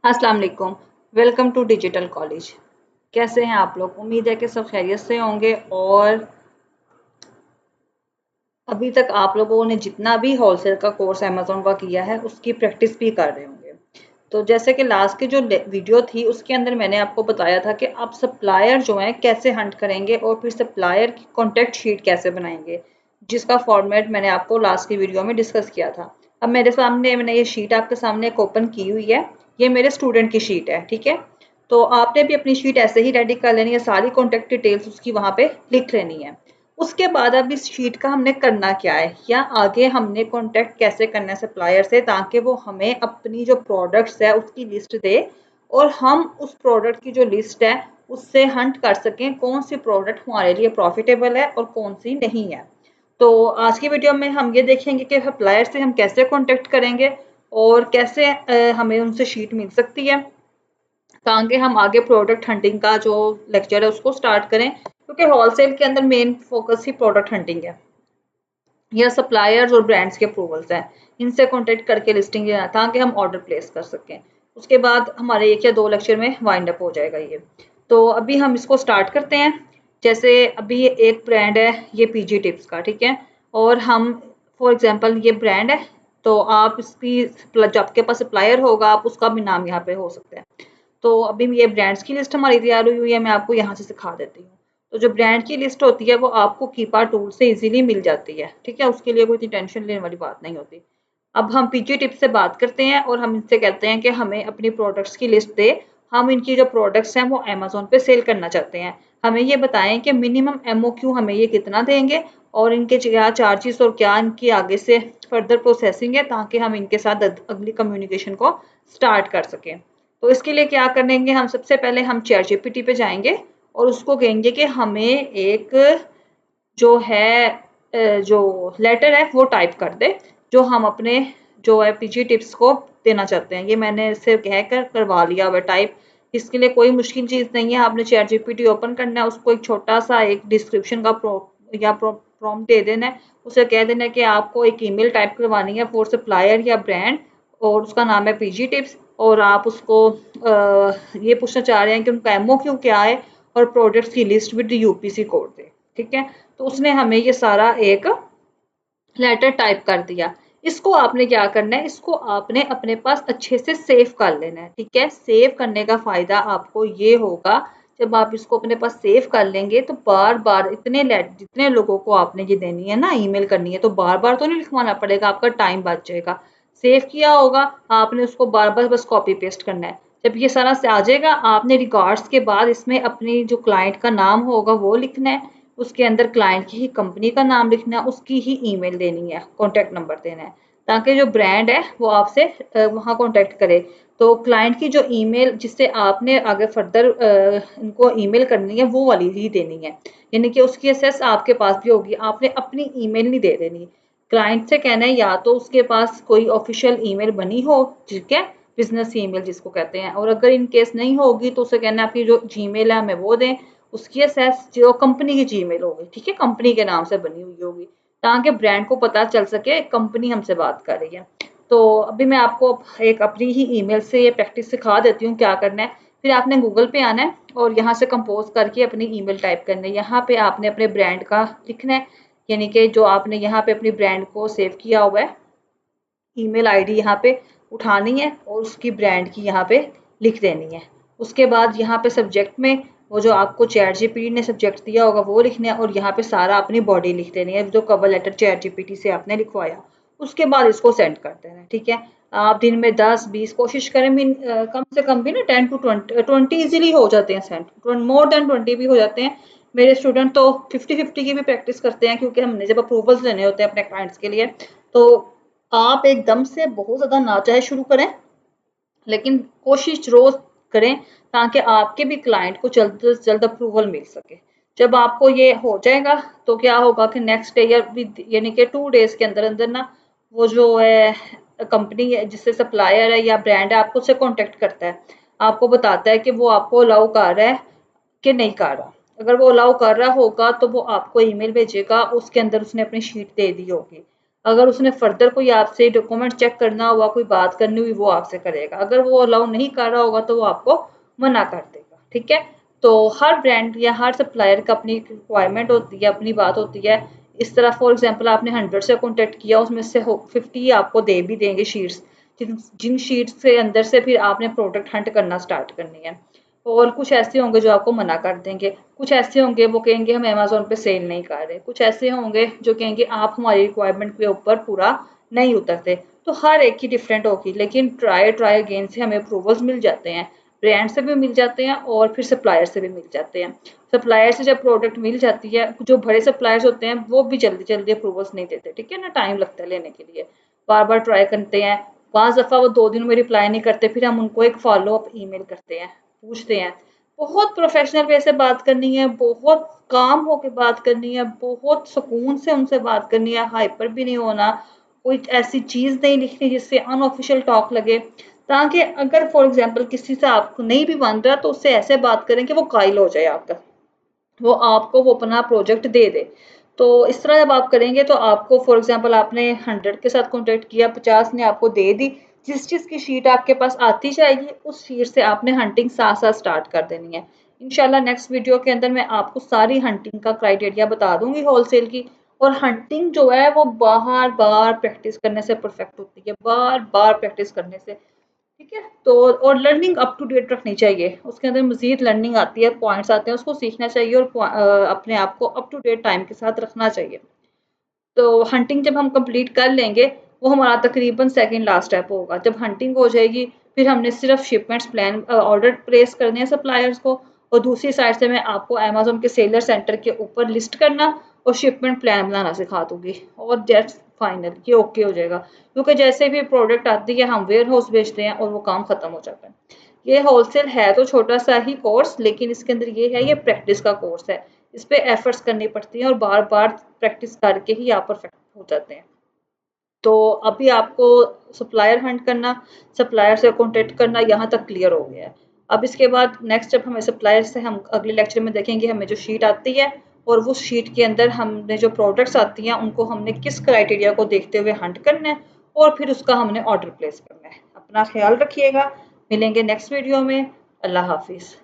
अस्सलाम वालेकुम। Welcome to digital college. कैसे हैं आप लोग? उम्मीद है कि सब खैरियत से होंगे और अभी तक आप लोगों ने जितना भी होलसेल का कोर्स अमेज़न का किया है उसकी प्रैक्टिस भी कर रहे होंगे। तो जैसे कि लास्ट की जो वीडियो थी उसके अंदर मैंने आपको बताया था कि आप सप्लायर जो हैं कैसे हंट करेंगे और फिर सप्लायर की कॉन्टैक्ट शीट कैसे बनाएंगे, जिसका फॉर्मेट मैंने आपको लास्ट की वीडियो में डिस्कस किया था। अब मेरे सामने मैंने ये शीट आपके सामने एक ओपन की हुई है। ये मेरे स्टूडेंट की शीट है, ठीक है। तो आपने भी अपनी शीट ऐसे ही रेडी कर लेनी है, सारी कॉन्टैक्ट डिटेल्स उसकी वहाँ पे लिख लेनी है। उसके बाद अब इस शीट का हमने करना क्या है या आगे हमने कॉन्टैक्ट कैसे करना है सप्लायर से, ताकि वो हमें अपनी जो प्रोडक्ट्स है उसकी लिस्ट दे और हम उस प्रोडक्ट की जो लिस्ट है उससे हंट कर सकें कौन सी प्रोडक्ट हमारे लिए प्रॉफिटेबल है और कौन सी नहीं है। तो आज की वीडियो में हम ये देखेंगे कि सप्लायर से हम कैसे कॉन्टैक्ट करेंगे और कैसे हमें उनसे शीट मिल सकती है, ताकि हम आगे प्रोडक्ट हंटिंग का जो लेक्चर है उसको स्टार्ट करें, क्योंकि होलसेल के अंदर मेन फोकस ही प्रोडक्ट हंटिंग है या सप्लायर्स और ब्रांड्स के अप्रूवल्स हैं। इनसे कॉन्टेक्ट करके लिस्टिंग लेना ताकि हम ऑर्डर प्लेस कर सकें। उसके बाद हमारे एक या दो लेक्चर में वाइंड अप हो जाएगा ये। तो अभी हम इसको स्टार्ट करते हैं। जैसे अभी एक ब्रांड है ये पीजी टिप्स का, ठीक है। और हम फॉर एग्जांपल ये ब्रांड है, तो आप इसकी जब आपके पास सप्लायर होगा आप उसका भी नाम यहाँ पे हो सकता है। तो अभी ये ब्रांड्स की लिस्ट हमारी तैयार हुई है, मैं आपको यहाँ से सिखा देती हूँ। तो जो ब्रांड की लिस्ट होती है वो आपको कीपा टूल से इजीली मिल जाती है, ठीक है। उसके लिए कोई इतनी टेंशन लेने वाली बात नहीं होती। अब हम पीजी टिप्स से बात करते हैं और हम इनसे कहते हैं कि हमें अपनी प्रोडक्ट्स की लिस्ट दे। हम इनकी जो प्रोडक्ट्स हैं वो अमेज़न पे सेल करना चाहते हैं। हमें ये बताएं कि मिनिमम एमओक्यू हमें ये कितना देंगे और इनके क्या चार्जेस और क्या इनकी आगे से फर्दर प्रोसेसिंग है, ताकि हम इनके साथ अगली कम्युनिकेशन को स्टार्ट कर सकें। तो इसके लिए क्या करेंगे, हम सबसे पहले हम चैट जीपीटी पे जाएंगे और उसको कहेंगे कि हमें एक जो है जो लेटर है वो टाइप कर दे, जो हम अपने जो है पीजी टिप्स को देना चाहते हैं। ये मैंने इससे कहकर करवा लिया हुआ टाइप। इसके लिए कोई मुश्किल चीज़ नहीं है, आपने चैट जीपीटी ओपन करना है, उसको एक छोटा सा एक डिस्क्रिप्शन का प्रॉम्प्ट दे देना है। उसे कह देना है कि आपको एक ईमेल टाइप करवानी है फॉर सप्लायर या ब्रांड और उसका नाम है पीजी टिप्स, और आप उसको ये पूछना चाह रहे हैं कि उनका एमओक्यू क्या है और प्रोडक्ट्स की लिस्ट विद यूपीसी कोड दे, ठीक है। तो उसने हमें ये सारा एक लेटर टाइप कर दिया। इसको आपने क्या करना है, इसको आपने अपने पास अच्छे से सेव कर लेना है, ठीक है। सेव करने का फ़ायदा आपको ये होगा, जब आप इसको अपने पास सेव कर लेंगे तो बार-बार जितने लोगों को आपने ये देनी है ना, ईमेल करनी है, तो बार-बार तो नहीं लिखवाना पड़ेगा, आपका टाइम बच जाएगा। सेव किया होगा, आपने उसको बार-बार बस कॉपी पेस्ट करना है। जब ये सारा आ जाएगा, आपने रिगार्ड्स के बाद इसमें अपनी जो क्लाइंट का नाम होगा वो लिखना है, उसके अंदर क्लाइंट की ही कंपनी का नाम लिखना है, उसकी ही ईमेल देनी है, कॉन्टैक्ट नंबर देना है, ताकि जो ब्रांड है वो आपसे वहाँ कॉन्टैक्ट करे। तो क्लाइंट की जो ईमेल जिससे आपने आगे फर्दर इनको ईमेल करनी है वो वाली ही देनी है, यानी कि उसकी एक्सेस आपके पास भी होगी, आपने अपनी ईमेल नहीं दे देनी। क्लाइंट से कहना है या तो उसके पास कोई ऑफिशियल ईमेल बनी हो, ठीक है, बिजनेस ईमेल जिसको कहते हैं, और अगर इन केस नहीं होगी तो उसे कहना है आपकी जो जीमेल है हमें वो दें, उसकी एक्सेस जो कंपनी की जीमेल होगी, ठीक है, कंपनी के नाम से बनी हुई होगी, ताकि ब्रांड को पता चल सके कंपनी हमसे बात कर रही है। तो अभी मैं आपको एक अपनी ही ईमेल से ये प्रैक्टिस सिखा देती हूँ क्या करना है। फिर आपने गूगल पे आना है और यहाँ से कंपोज करके अपनी ईमेल टाइप करनी है। यहाँ पे आपने अपने ब्रांड का लिखना है, यानी कि जो आपने यहाँ पे अपनी ब्रांड को सेव किया हुआ है, ईमेल आईडी यहाँ पे उठानी है और उसकी ब्रांड की यहाँ पे लिख देनी है। उसके बाद यहाँ पे सब्जेक्ट में वो जो आपको चैट जीपीटी ने सब्जेक्ट दिया होगा वो लिखना है और यहाँ पे सारा अपनी बॉडी लिख देनी है, जो कवर लेटर चैट जीपीटी से आपने लिखवाया। उसके बाद इसको सेंड कर देना है, ठीक है। आप दिन में 10-20 कोशिश करें, कम से कम भी ना 10 टू 20 इजीली हो जाते हैं सेंड, मोर देन 20 भी हो जाते हैं। मेरे स्टूडेंट तो 50-50 की भी प्रैक्टिस करते हैं, क्योंकि हमने जब अप्रूवल्स लेने होते हैं अपने क्लाइंट्स के लिए, तो आप एकदम से बहुत ज़्यादा ना चाहे शुरू करें, लेकिन कोशिश रोज़ करें ताकि आपके भी क्लाइंट को जल्द से जल्द अप्रूवल मिल सके। जब आपको ये हो जाएगा तो क्या होगा कि नेक्स्ट डे या यानी कि 2 डेज़ के अंदर-अंदर ना वो जो है कंपनी है जिससे सप्लायर है या ब्रांड है आपको उससे कॉन्टैक्ट करता है। आपको बताता है कि वो आपको अलाउ कर रहा है कि नहीं कर रहा। अगर वो अलाउ कर रहा होगा तो वो आपको ईमेल भेजेगा, उसके अंदर उसने अपनी शीट दे दी होगी। अगर उसने फर्दर कोई आपसे डॉक्यूमेंट चेक करना हुआ, कोई बात करनी हुई, वो आपसे करेगा। अगर वो अलाउ नहीं कर रहा होगा तो वो आपको मना कर देगा, ठीक है। तो हर ब्रांड या हर सप्लायर का अपनी रिक्वायरमेंट होती है, अपनी बात होती है। इस तरह फॉर एग्जांपल आपने 100 से कॉन्टेक्ट किया, उसमें से 50 आपको दे भी देंगे शीट्स, जिन जिन शीट्स के अंदर से फिर आपने प्रोडक्ट हंट करना स्टार्ट करनी है। और कुछ ऐसे होंगे जो आपको मना कर देंगे, कुछ ऐसे होंगे वो कहेंगे हम अमेज़न पे सेल नहीं कर रहे, कुछ ऐसे होंगे जो कहेंगे आप हमारी रिक्वायरमेंट के ऊपर पूरा नहीं उतरते। तो हर एक की डिफरेंट होगी, लेकिन ट्राई ट्राई अगेन से हमें अप्रूवल्स मिल जाते हैं, ब्रांड से भी मिल जाते हैं और फिर सप्लायर से भी मिल जाते हैं। सप्लायर से जब प्रोडक्ट मिल जाती है, जो बड़े सप्लायर्स होते हैं वो भी जल्दी जल्दी अप्रूवल्स नहीं देते, ठीक है ना, टाइम लगता है लेने के लिए, बार बार ट्राई करते हैं। 5 दफ़ा वो 2 दिन में रिप्लाई नहीं करते, फिर हम उनको एक फॉलो अप ईमेल करते हैं, पूछते हैं। बहुत प्रोफेशनल वे से बात करनी है, बहुत काम होके बात करनी है, बहुत सुकून से उनसे बात करनी है, हाइपर भी नहीं होना, कोई ऐसी चीज़ नहीं लिखनी जिससे अनऑफिशियल टॉक लगे। ताकि अगर फॉर एग्जांपल किसी से आपको नहीं भी बन रहा तो उससे ऐसे बात करें कि वो कायल हो जाए आपका, वो आपको वो अपना प्रोजेक्ट दे दे। तो इस तरह जब आप करेंगे तो आपको फॉर एग्जांपल आपने 100 के साथ कॉन्टैक्ट किया, 50 ने आपको दे दी, जिस चीज़ की शीट आपके पास आती जाएगी उस शीट से आपने हंटिंग साथ साथ स्टार्ट कर देनी है। इंशाल्लाह नेक्स्ट वीडियो के अंदर मैं आपको सारी हंटिंग का क्राइटेरिया बता दूंगी होलसेल की। और हंटिंग जो है वो बार बार प्रैक्टिस करने से परफेक्ट होती है, बार बार प्रैक्टिस करने से, ठीक है। तो और लर्निंग अप टू डेट रखनी चाहिए, उसके अंदर मज़ीद लर्निंग आती है, पॉइंट्स आते हैं, उसको सीखना चाहिए और अपने आप को अप टू डेट टाइम के साथ रखना चाहिए। तो हंटिंग जब हम कंप्लीट कर लेंगे, वो हमारा तकरीबन सेकंड लास्ट स्टेप होगा। जब हंटिंग हो जाएगी फिर हमने सिर्फ शिपमेंट्स प्लान ऑर्डर प्लेस करने हैं सप्लायर्स को, और दूसरी साइड से मैं आपको अमेज़न के सेलर सेंटर के ऊपर लिस्ट करना और शिपमेंट प्लान बनाना सिखा दूँगी, और दैट्स फाइनल, ये ओके हो जाएगा। क्योंकि जैसे भी प्रोडक्ट आती है हम वेयर हाउस भेजते हैं और वो काम खत्म हो जाता है। ये होलसेल है तो छोटा सा ही कोर्स, लेकिन इसके अंदर ये है, ये प्रैक्टिस का कोर्स है। इस पे एफर्ट्स करनी पड़ती हैं और बार-बार प्रैक्टिस करके ही आप परफेक्ट हो जाते हैं। तो अभी आपको सप्लायर हंट करना, सप्लायर से कॉन्टैक्ट करना यहाँ तक क्लियर हो गया है। अब इसके बाद नेक्स्ट जब हमें सप्लायर से हम अगले लेक्चर में देखेंगे हमें जो शीट आती है, और वो शीट के अंदर हमने जो प्रोडक्ट्स आती हैं उनको हमने किस क्राइटेरिया को देखते हुए हंट करना है, और फिर उसका हमने ऑर्डर प्लेस करना है। अपना ख्याल रखिएगा, मिलेंगे नेक्स्ट वीडियो में। अल्लाह हाफिज़।